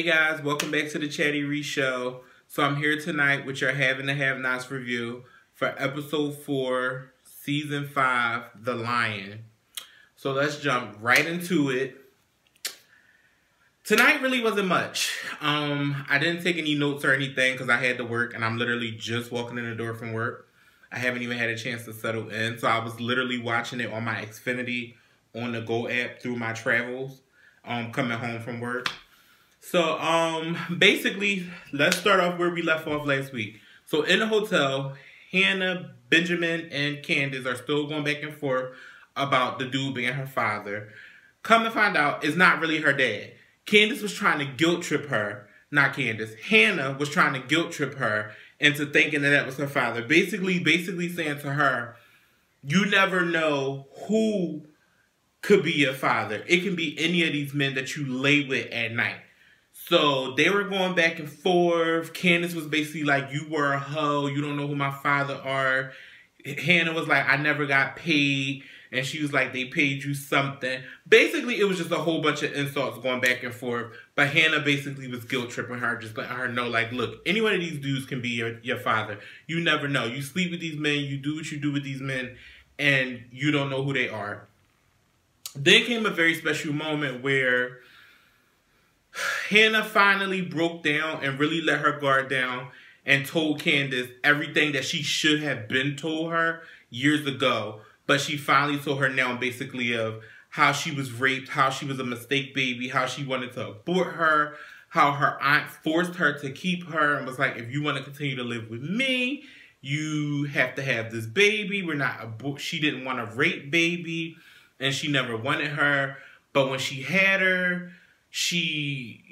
Hey guys, welcome back to the Chatty Ree Show. So I'm here tonight with your Have and the Have-Nots review for episode 4, season 5, The Lion. So let's jump right into it. Tonight really wasn't much. I didn't take any notes or anything because I had to work and I'm literally just walking in the door from work. I haven't even had a chance to settle in. So I was literally watching it on my Xfinity on the Go app through my travels, coming home from work. So, basically, let's start off where we left off last week. So, in the hotel, Hannah, Benjamin, and Candace are still going back and forth about the dude being her father. Come to find out, it's not really her dad. Candace was trying to guilt trip her. Not Candace. Hannah was trying to guilt trip her into thinking that that was her father. Basically saying to her, you never know who could be your father. It can be any of these men that you lay with at night. So they were going back and forth. Candace was basically like, you were a hoe. You don't know who my father are. Hannah was like, I never got paid. And she was like, they paid you something. Basically, it was just a whole bunch of insults going back and forth. But Hannah basically was guilt tripping her, just letting her know, like, look, any one of these dudes can be your father. You never know. You sleep with these men. You do what you do with these men. And you don't know who they are. Then came a very special moment where Hannah finally broke down and really let her guard down and told Candace everything that she should have been told her years ago. But she finally told her now basically of how she was raped, how she was a mistake baby, how she wanted to abort her, how her aunt forced her to keep her and was like, if you want to continue to live with me, you have to have this baby. She didn't want a rape baby and she never wanted her. But when she had her, she,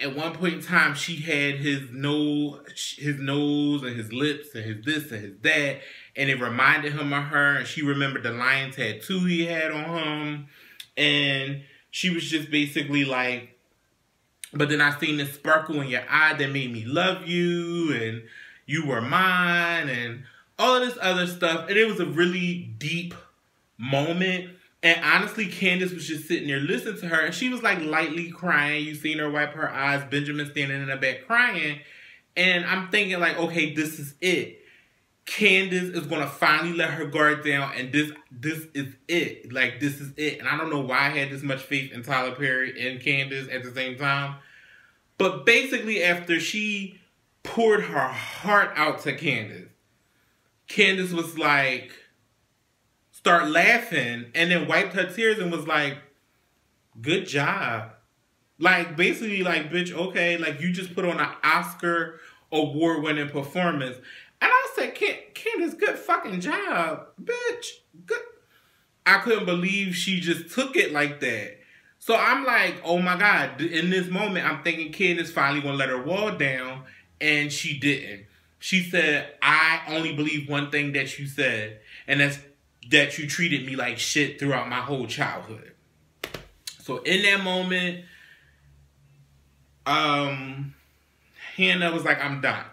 at one point in time, she had his nose and his lips and his this and his that. And it reminded him of her. And she remembered the lion tattoo he had on him. And she was just basically like, but then I seen this sparkle in your eye that made me love you. And you were mine. And all of this other stuff. And it was a really deep moment. And honestly, Candace was just sitting there listening to her. And she was like lightly crying. You seen her wipe her eyes. Benjamin standing in the back crying. And I'm thinking like, okay, this is it. Candace is going to finally let her guard down. And this is it. Like, this is it. And I don't know why I had this much faith in Tyler Perry and Candace at the same time. But basically, after she poured her heart out to Candace, Candace was like, start laughing and then wiped her tears and was like, good job. Like, basically, like, bitch, okay, like, you just put on an Oscar award-winning performance. And I said, Candace, good fucking job, bitch. Good. I couldn't believe she just took it like that. So I'm like, oh my God. In this moment, I'm thinking Candace finally gonna let her wall down, and she didn't. She said, I only believe one thing that you said, and that's that you treated me like shit throughout my whole childhood. So in that moment, Hannah was like, I'm done.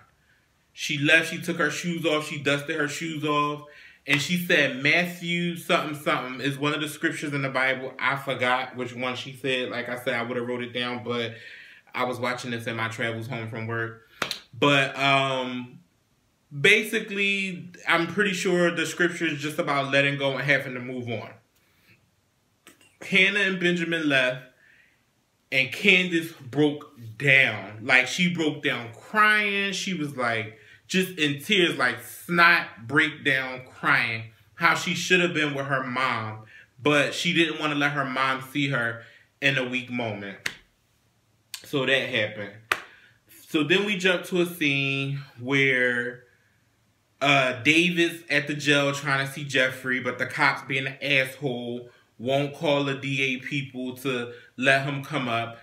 She left, she took her shoes off, she dusted her shoes off, and she said Matthew something is one of the scriptures in the Bible. I forgot which one she said. Like I said, I would have wrote it down, but I was watching this in my travels home from work. But basically, I'm pretty sure the scripture is just about letting go and having to move on. Hannah and Benjamin left, and Candace broke down. Like, she broke down crying. She was like, just in tears, like snot breakdown crying. How she should have been with her mom, but she didn't want to let her mom see her in a weak moment. So that happened. So then we jump to a scene where David's at the jail trying to see Jeffrey, but the cops being an asshole won't call the DA people to let him come up.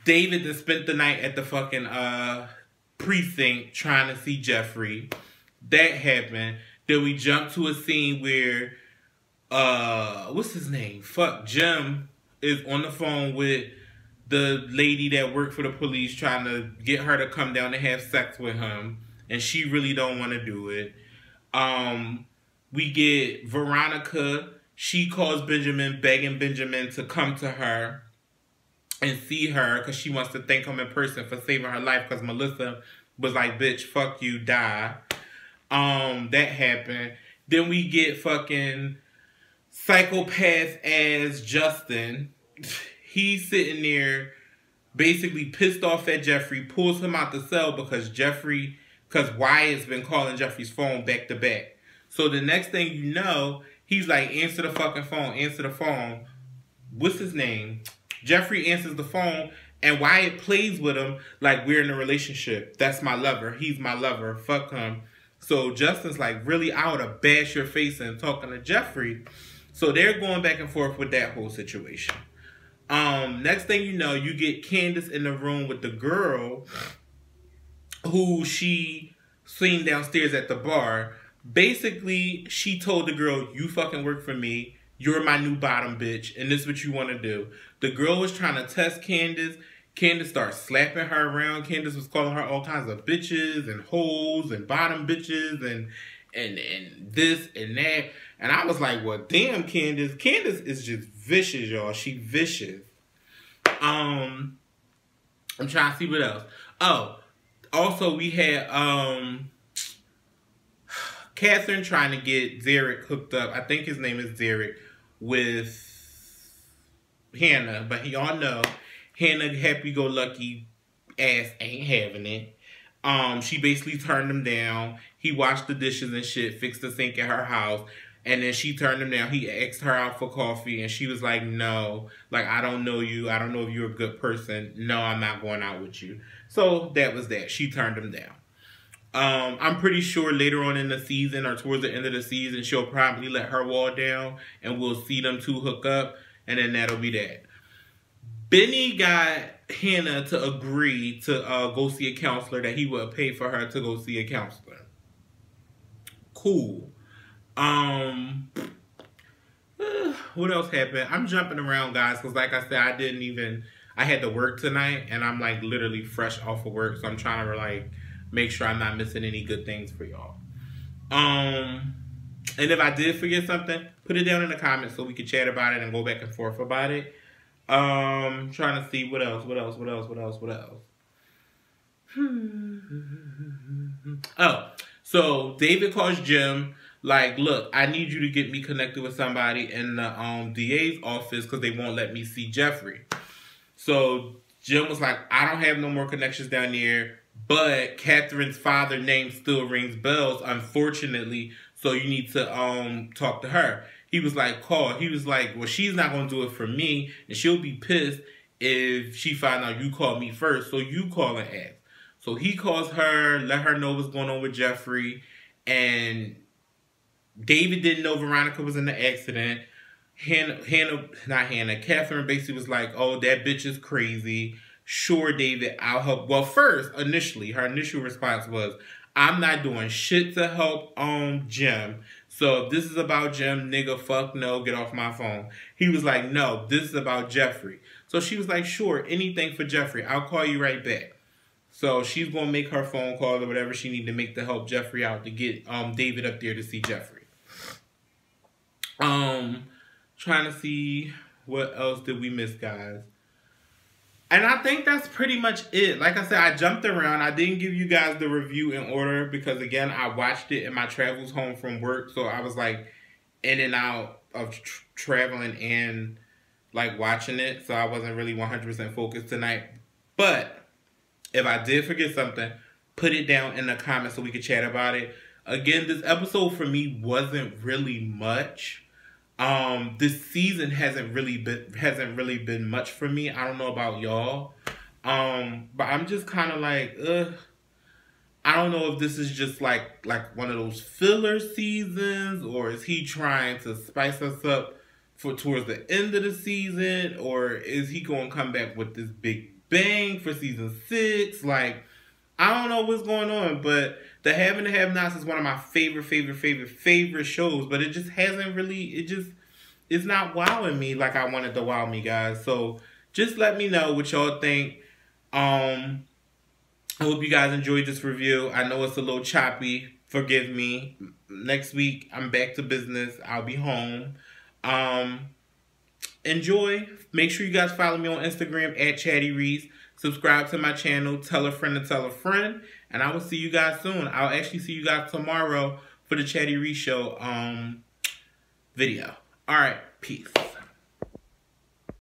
David then spent the night at the fucking precinct trying to see Jeffrey. That happened. Then we jump to a scene where what's his name? Jim is on the phone with the lady that worked for the police trying to get her to come down and have sex with him. And she really don't want to do it. We get Veronica. She calls Benjamin, begging Benjamin to come to her. and see her because she wants to thank him in person for saving her life because Melissa was like, bitch, fuck you, die. That happened. Then we get fucking psychopath as Justin. He's sitting there basically pissed off at Jeffrey, pulls him out the cell because Wyatt's been calling Jeffrey's phone back to back. So the next thing you know, he's like, answer the fucking phone, answer the phone. What's his name? Jeffrey answers the phone, and Wyatt plays with him like we're in a relationship. That's my lover. He's my lover. Fuck him. So Justin's like, really, I would have bashed your face in talking to Jeffrey. So they're going back and forth with that whole situation. Next thing you know, you get Candace in the room with the girl who she seen downstairs at the bar. Basically, she told the girl, you fucking work for me. You're my new bottom bitch, and this is what you want to do. The girl was trying to test Candace. Candace started slapping her around. Candace was calling her all kinds of bitches and hoes and bottom bitches and this and that. And I was like, well, damn, Candace. Candace is just vicious, y'all. She vicious. I'm trying to see what else. Oh, also we had Kathryn trying to get Zarek hooked up. I think his name is Zarek with Hannah, but y'all know Hannah happy-go-lucky ass ain't having it. She basically turned him down. He washed the dishes and shit, fixed the sink at her house, and then she turned him down. He asked her out for coffee, and she was like, no. Like, I don't know you. I don't know if you're a good person. No, I'm not going out with you. So that was that. She turned him down. I'm pretty sure later on in the season or towards the end of the season, she'll probably let her wall down and we'll see them two hook up, and then that'll be that. Benny got Hannah to agree to go see a counselor, that he would pay for her to go see a counselor. Cool. What else happened? I'm jumping around, guys, because like I said, I had to work tonight, and I'm like literally fresh off of work, so I'm trying to like make sure I'm not missing any good things for y'all. And if I did forget something, put it down in the comments so we can chat about it and go back and forth about it. Trying to see what else. Oh, so David calls Jim like, look, I need you to get me connected with somebody in the DA's office because they won't let me see Jeffrey. So Jim was like, I don't have no more connections down there. But Kathryn's father's name still rings bells, unfortunately, so you need to talk to her. He was like, call. He was like, well, she's not going to do it for me, and she'll be pissed if she finds out you called me first, so you call and ask. So he calls her, let her know what's going on with Jeffrey, and David didn't know Veronica was in the accident. Kathryn basically was like, oh, that bitch is crazy. Sure, David, I'll help. Well, first, initially, her initial response was, I'm not doing shit to help Jim. So if this is about Jim, nigga, fuck no, get off my phone. He was like, no, this is about Jeffrey. So she was like, sure, anything for Jeffrey. I'll call you right back. So she's going to make her phone call or whatever she need to make to help Jeffrey out to get David up there to see Jeffrey. Trying to see what else did we miss, guys. And I think that's pretty much it. Like I said, I jumped around. I didn't give you guys the review in order because, again, I watched it in my travels home from work. So I was, like, in and out of traveling and, like, watching it. So I wasn't really 100% focused tonight. But if I did forget something, put it down in the comments so we could chat about it. Again, this episode for me wasn't really much. This season hasn't really been much for me. I don't know about y'all. But I'm just kind of like, I don't know if this is just like one of those filler seasons, or is he trying to spice us up for towards the end of the season, or is he going to come back with this big bang for season 6? Like, I don't know what's going on, but The Have and the Have-Nots is one of my favorite shows, but it just hasn't really, it's not wowing me like I wanted to wow me, guys. So just let me know what y'all think. I hope you guys enjoyed this review. I know it's a little choppy. Forgive me. Next week, I'm back to business. I'll be home. And enjoy. Make sure you guys follow me on Instagram at Chatty Reads. Subscribe to my channel. Tell a friend to tell a friend. And I will see you guys soon. I'll actually see you guys tomorrow for the Chatty Reads Show video. All right. Peace.